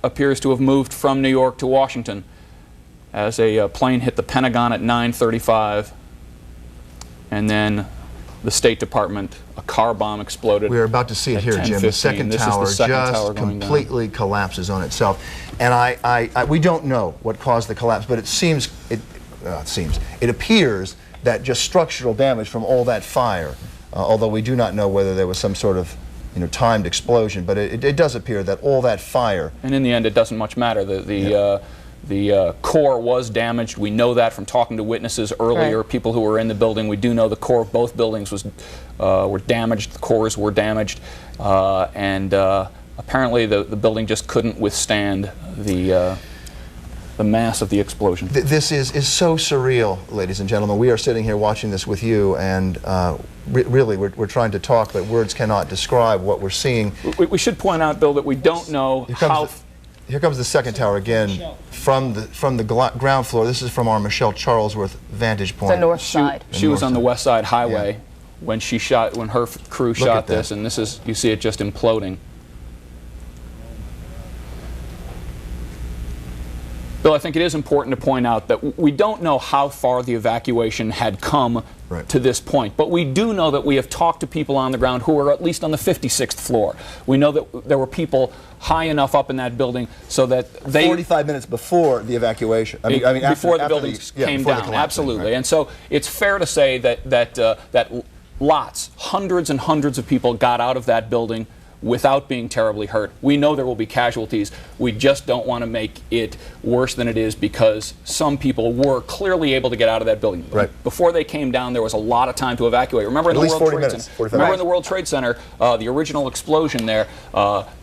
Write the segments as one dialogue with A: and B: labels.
A: appears to have moved from New York to Washington as a plane hit the Pentagon at 9:35, and then the State Department, a car bomb exploded.
B: We're about to see it here, Jim. The second tower just completely collapses on itself. And we don't know what caused the collapse, but it appears that just structural damage from all that fire, although we do not know whether there was some sort of timed explosion, but it does appear that all that fire.
A: And in the end, it doesn't much matter. The core was damaged. We know that from talking to witnesses earlier, people who were in the building. We do know the core of both buildings were damaged. The cores were damaged, and apparently the building just couldn't withstand the mass of the explosion.
B: This is so surreal, ladies and gentlemen. We are sitting here watching this with you, and really we're trying to talk, but words cannot describe what we're seeing.
A: We should point out, Bill, that we don't know how...
B: Here comes the second tower again from the ground floor. This is from our Michelle Charlesworth vantage point.
C: The north side.
A: She was on the West Side Highway when her crew shot this, and this is, you see it just imploding. Bill, I think it is important to point out that we don't know how far the evacuation had come to this point, but we do know that we have talked to people on the ground who are at least on the 56th floor. We know that there were people high enough up in that building so that they...
B: 45 minutes before the evacuation. I mean
A: before the buildings came down, absolutely. And so it's fair to say that lots, hundreds and hundreds of people got out of that building without being terribly hurt. We know there will be casualties. We just don't want to make it worse than it is, because some people were clearly able to get out of that building. Before they came down, there was a lot of time to evacuate. Remember in the World Trade Center, the original explosion there,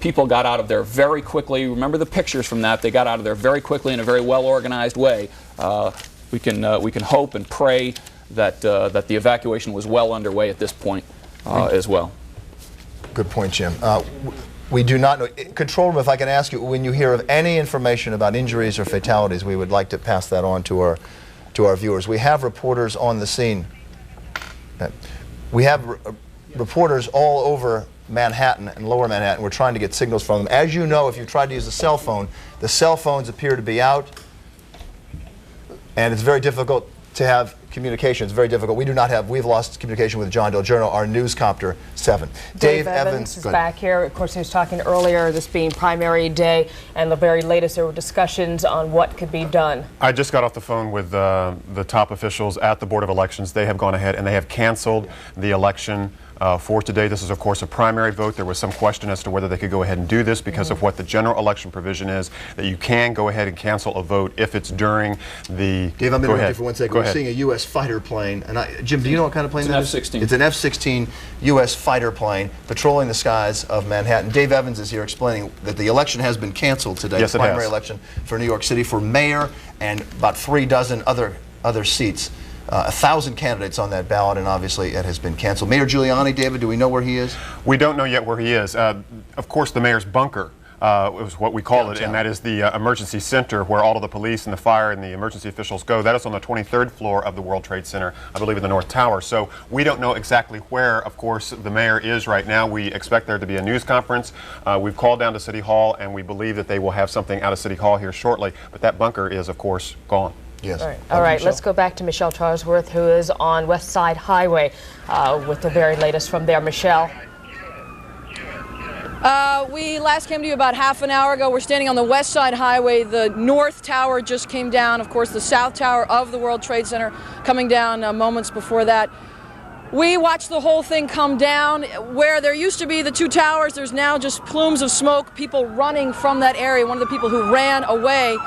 A: people got out of there very quickly. Remember the pictures from that? They got out of there very quickly in a very well-organized way. We can hope and pray that the evacuation was well underway at this point as well.
B: Good point, Jim. We do not know. Control room, if I can ask you, when you hear of any information about injuries or fatalities, we would like to pass that on to our viewers. We have reporters on the scene. We have reporters all over Manhattan and lower Manhattan. We're trying to get signals from them. As you know, if you tried to use a cell phone, the cell phones appear to be out, and it's very difficult to have communication. It's very difficult. We've lost communication with John Del Giorno, our newscopter 7.
C: Dave Evans is back here. Of course, he was talking earlier, this being primary day, and the very latest, there were discussions on what could be done.
D: I just got off the phone with the top officials at the Board of Elections. They have gone ahead and they have canceled the election for today. This is, of course, a primary vote. There was some question as to whether they could go ahead and do this because of what the general election provision is, that you can go ahead and cancel a vote if it's during the...
B: Dave, I'm interrupting you for 1 second. We're seeing a U.S. fighter plane. And Jim, do you know what kind of plane that is?
A: It's an F-16.
B: It's an F-16 U.S. fighter plane patrolling the skies of Manhattan. Dave Evans is here explaining that the election has been canceled today.
D: Yes,
B: the primary election for New York City for mayor and about 3 dozen other seats. 1,000 candidates on that ballot, and obviously it has been canceled. Mayor Giuliani, David, do we know where he is?
D: We don't know yet where he is. Of course, the mayor's bunker is what we call it, and that is the emergency center where all of the police and the fire and the emergency officials go. That is on the 23rd floor of the World Trade Center, I believe in the North Tower. So we don't know exactly where, of course, the mayor is right now. We expect there to be a news conference. We've called down to City Hall, and we believe that they will have something out of City Hall here shortly, but that bunker is, of course, gone.
B: Yes.
C: All right, let's go back to Michelle Charlesworth, who is on West Side Highway with the very latest from there. Michelle.
E: We last came to you about half an hour ago. We're standing on the West Side Highway. The North Tower just came down. Of course, the South Tower of the World Trade Center coming down moments before that. We watched the whole thing come down. Where there used to be the 2 towers, there's now just plumes of smoke, people running from that area. One of the people who ran away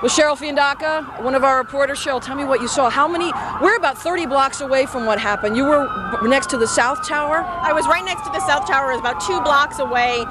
E: was Cheryl Fiandaca, one of our reporters. Cheryl, tell me what you saw. We're about 30 blocks away from what happened. You were next to the South Tower?
F: I was right next to the South Tower. It was about 2 blocks away.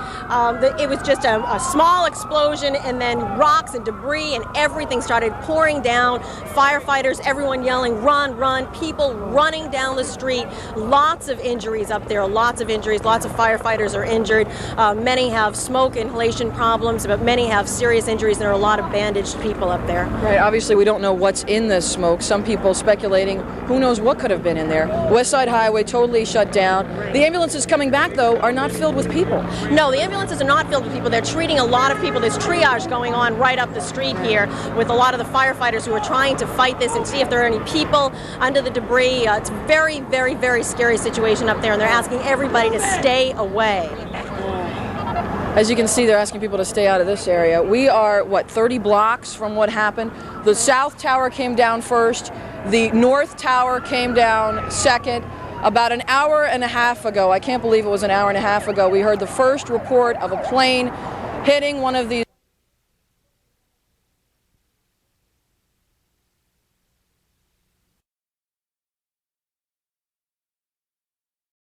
F: It was just a small explosion, and then rocks and debris and everything started pouring down. Firefighters, everyone yelling, run, run, people running down the street. Lots of injuries up there, lots of injuries. Lots of firefighters are injured. Many have smoke inhalation problems, but many have serious injuries. There are a lot of bandaged people people up there.
E: Right, obviously we don't know what's in this smoke. Some people speculating who knows what could have been in there. West Side Highway totally shut down. The ambulances coming back, though, are not filled with people.
F: No, the ambulances are not filled with people. They're treating a lot of people. There's triage going on right up the street here with a lot of the firefighters who are trying to fight this and see if there are any people under the debris. It's a very, very, very scary situation up there, and they're asking everybody to stay away.
E: As you can see, they're asking people to stay out of this area. We are, 30 blocks from what happened. The South Tower came down first. The North Tower came down second. About an hour and a half ago, I can't believe it was an hour and a half ago, we heard the first report of a plane hitting one of these